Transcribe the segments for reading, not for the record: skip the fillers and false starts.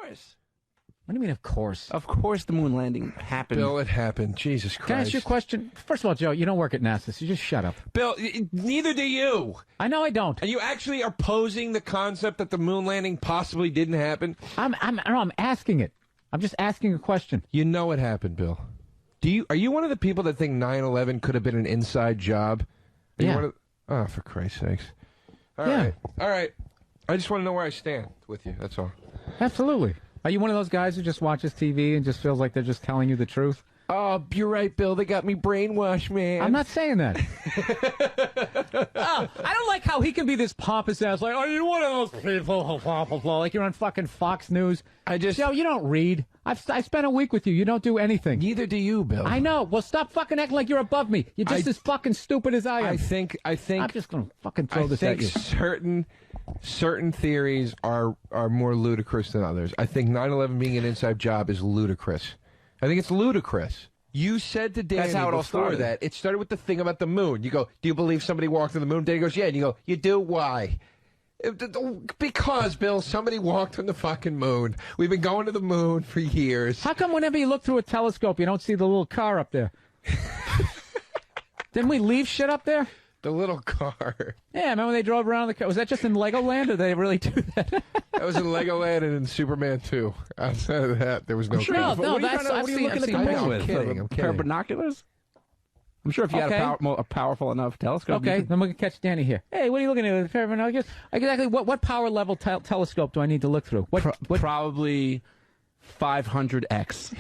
course. What do you mean, of course? Of course the moon landing happened. Bill, it happened. Jesus Christ. Can I ask you a question? First of all, Joe, you don't work at NASA, so just shut up. Bill, neither do you. I know I don't. And you actually are posing the concept that the moon landing possibly didn't happen? I'm asking it. I'm just asking a question. You know it happened, Bill. Are you one of the people that think 9/11 could have been an inside job? Yeah. Oh, for Christ's sakes. All right. I just want to know where I stand with you. That's all. Absolutely. Are you one of those guys who just watches TV and just feels like they're just telling you the truth? Oh, you're right, Bill. They got me brainwashed, man. I'm not saying that. I don't like how he can be this pompous ass, like, are you one of those people? Like you're on fucking Fox News. Joe, you don't read. I spent a week with you. You don't do anything. Neither do you, Bill. I know. Well, stop fucking acting like you're above me. You're just as fucking stupid as I am. I think. I'm just gonna fucking throw this at you. Certain theories are more ludicrous than others. I think 9/11 being an inside job is ludicrous. I think it's ludicrous. You said to Danny before that, it started with the thing about the moon. You go, do you believe somebody walked on the moon? Danny goes, yeah. And you go, you do? Why? Because, Bill, somebody walked on the fucking moon. We've been going to the moon for years. How come whenever you look through a telescope, you don't see the little car up there? Didn't we leave shit up there? The little car. Yeah, remember when they drove around the car? Was that just in Legoland, or did they really do that? That was in Legoland and in Superman 2. Outside of that, there was no car. No, that's... What are you looking at the moon with? I'm kidding. Pair of binoculars? I'm sure if you had a powerful enough telescope. Okay, then we can catch Danny here. Hey, what are you looking at? A pair of binoculars? Exactly. What power level telescope do I need to look through? What? Probably 500X.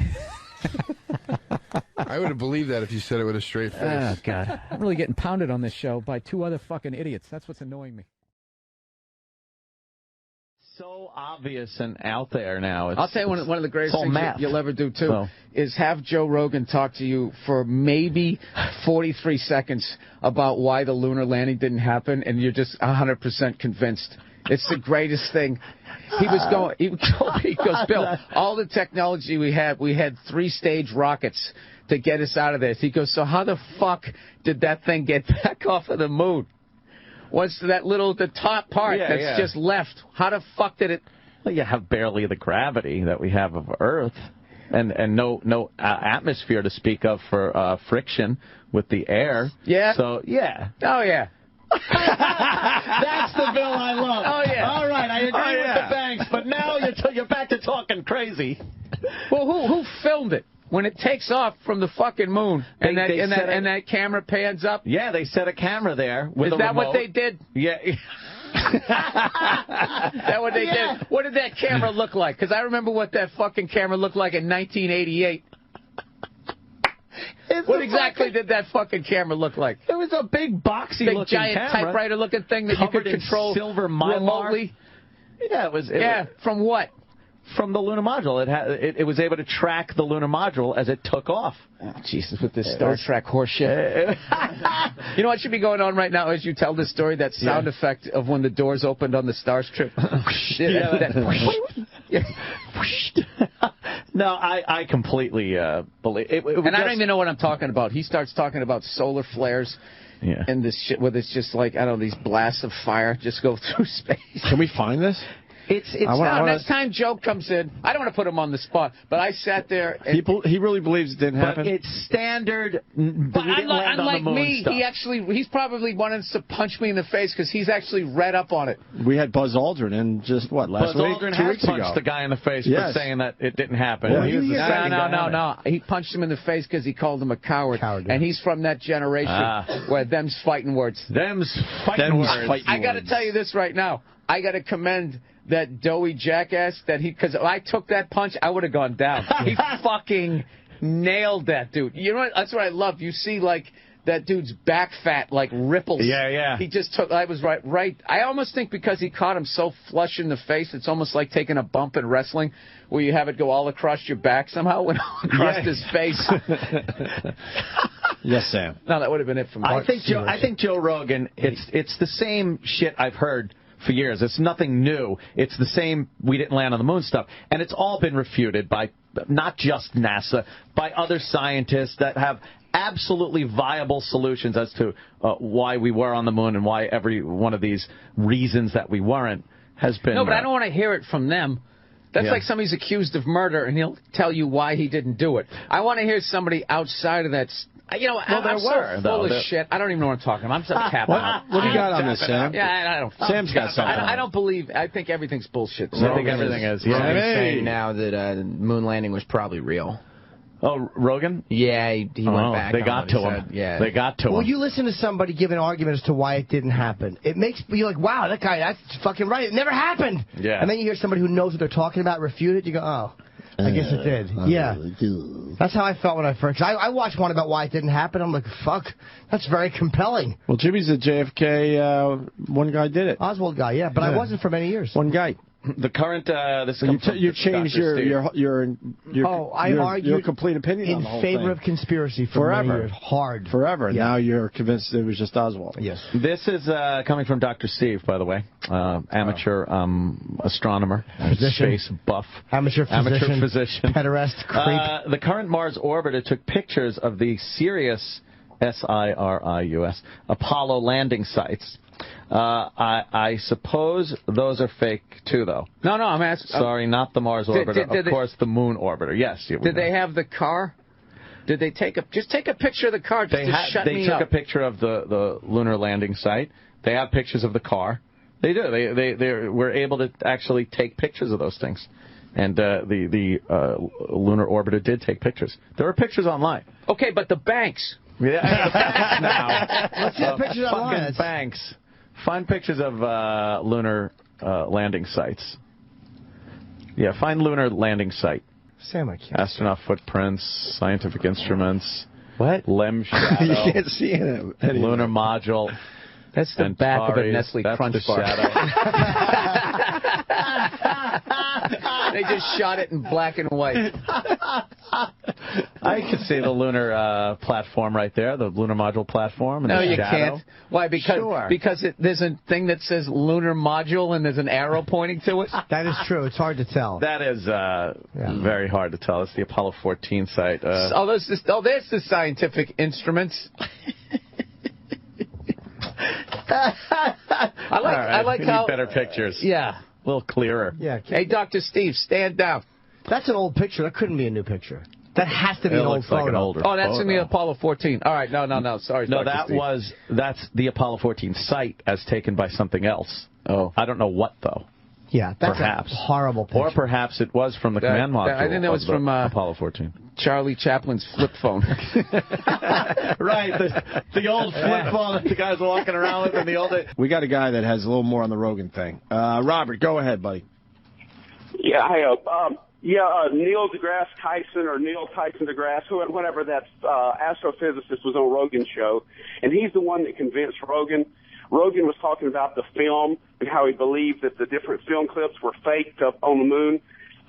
I would have believed that if you said it with a straight face. Oh, God. I'm really getting pounded on this show by two other fucking idiots. That's what's annoying me. So obvious and out there now. I'll tell you one of the greatest things you'll ever do, too, is have Joe Rogan talk to you for maybe 43 seconds about why the lunar landing didn't happen, and you're just 100% convinced. It's the greatest thing. He goes, Bill, all the technology we had 3-stage rockets to get us out of this. He goes, so how the fuck did that thing get back off of the moon? What's the top part that's just left? How the fuck did it? Well, you have barely the gravity that we have of Earth, and no atmosphere to speak of for friction with the air. Yeah. So Oh yeah. That's the Bill I love. Oh yeah. All right, I agree with the banks, but now you're back to talking crazy. Well, who filmed it? When it takes off from the fucking moon and that camera pans up? Yeah, they set a camera there with Is that what they did? Yeah. Is that what they did? What did that camera look like? Because I remember what that fucking camera looked like in 1988. What exactly did that fucking camera look like? It was a big boxy-looking giant typewriter-looking thing that you could control silver mylar remotely? Yeah, it was. From what? From the lunar module. It was able to track the lunar module as it took off. Oh, Jesus, with this Star Trek horseshit. You know what should be going on right now as you tell this story? That sound effect of when the doors opened on the Starship. No, I completely believe it. And I don't even know what I'm talking about. He starts talking about solar flares. Yeah. And this shit where it's just like, I don't know, these blasts of fire just go through space. Can we find this? Next time Joe comes in, I don't want to put him on the spot, but I sat there. And, he really believes it didn't happen? But it's standard. But unlike me, he's probably wanting to punch me in the face because he's actually read up on it. We had Buzz Aldrin in last week? Buzz Aldrin 2 weeks ago. punched the guy in the face for saying that it didn't happen. Yeah, no. He punched him in the face because he called him a coward. And he's from that generation where them's fighting words. Them's fighting words. I got to tell you this right now. I got to commend that doughy jackass because if I took that punch, I would have gone down. He fucking nailed that dude. You know what? That's what I love. You see, like, that dude's back fat, like, ripples. Yeah. He just took, I was right. I almost think because he caught him so flush in the face, it's almost like taking a bump in wrestling where you have it go all across your back somehow, went all across his face. Yes, Sam. No, that would have been it for me. I think Joe Rogan, it's the same shit I've heard for years. It's nothing new. It's the same we didn't land on the moon stuff. And it's all been refuted by not just NASA, by other scientists that have absolutely viable solutions as to why we were on the moon and why every one of these reasons that we weren't has been... No, but I don't want to hear it from them. That's like somebody's accused of murder, and he'll tell you why he didn't do it. I want to hear somebody outside of that. You know, I'm so full of shit. I don't even know what I'm talking about. I'm so capping out. What do you got on this, Sam? Yeah, I don't. Sam's got something. I don't believe. I think everything's bullshit. I think everything is. He's saying now that the moon landing was probably real. Oh, Rogan? Yeah, he went back. They got to him. Yeah, they got to him. Well, you listen to somebody give an argument as to why it didn't happen. It makes you like, wow, that guy, that's fucking right. It never happened. Yeah. And then you hear somebody who knows what they're talking about refute it. You go, oh, I guess it did. Yeah. That's how I felt when I first. Cause I watched one about why it didn't happen. I'm like, fuck, that's very compelling. Well, Jimmy's a JFK. One guy did it. Oswald guy, yeah, but I wasn't for many years. One guy. The current you changed your complete opinion on the whole favor thing. of conspiracy for many years. Hard. Forever. Yeah. Now you're convinced it was just Oswald. Yes. This is coming from Dr. Steve, by the way, amateur astronomer, space buff, amateur physician, pederast, creep. The current Mars orbiter took pictures of the Sirius, S-I-R-I-U-S, Apollo landing sites. I suppose those are fake, too, though. No, I'm asking. Sorry, not the Mars orbiter. Of course, the moon orbiter. Yes. Did they have the car? Did they take a picture of the car just to shut me up? They took a picture of the lunar landing site. They have pictures of the car. They do. They were able to actually take pictures of those things. And the lunar orbiter did take pictures. There are pictures online. Okay, but the banks. Yeah, the banks now. Let's see the pictures online. Fucking banks. Find pictures of lunar landing sites. Yeah, find lunar landing site. Sam, I can't. Astronaut footprints, scientific instruments. What? LEM shadow. You can't see it. Lunar module. That's the back of a Nestle Crunch bar. They just shot it in black and white. I could see the lunar platform right there, the lunar module platform. And no, you shadow. can't. Why? Because there's a thing that says lunar module and there's an arrow pointing to it? That is true. It's hard to tell. That is very hard to tell. It's the Apollo 14 site. There's the scientific instruments. I like how... need better pictures. Yeah. A little clearer. Yeah. Hey, Dr. Steve, stand down. That's an old picture. That couldn't be a new picture. That has to be an old photo. Like an older that's in the Apollo 14. All right, no, sorry. No, Dr. that's the Apollo 14 site as taken by something else. Oh. I don't know what, though. Yeah, that's perhaps. a horrible picture. Or perhaps it was from the command module. I think that was from Apollo 14. Charlie Chaplin's flip phone. Right, the old flip phone that the guys were walking around with in the old days. We got a guy that has a little more on the Rogan thing. Robert, go ahead, buddy. Yeah, Neil deGrasse Tyson or Neil Tyson deGrasse, whatever that astrophysicist was on Rogan's show, and he's the one that convinced Rogan. Rogan was talking about the film and how he believed that the different film clips were faked up on the moon.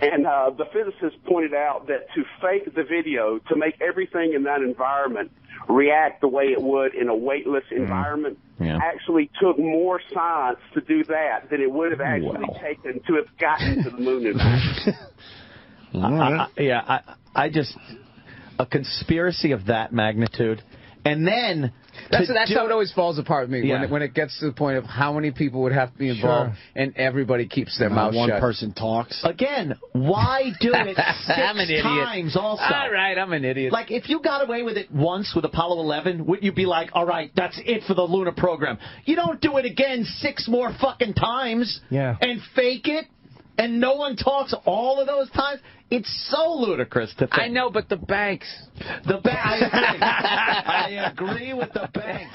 And the physicist pointed out that to fake the video, to make everything in that environment react the way it would in a weightless environment, actually took more science to do that than it would have actually taken to have gotten to the moon environment. I just... A conspiracy of that magnitude... And then... That's how it always falls apart with me, when it gets to the point of how many people would have to be involved, and everybody keeps their mouth shut. One person talks. Again, why do it 6 times also? All right, I'm an idiot. Like, if you got away with it once with Apollo 11, wouldn't you be like, all right, that's it for the lunar program? You don't do it again 6 more fucking times and fake it, and no one talks all of those times. It's so ludicrous to think. I know, but the banks. I agree with the banks.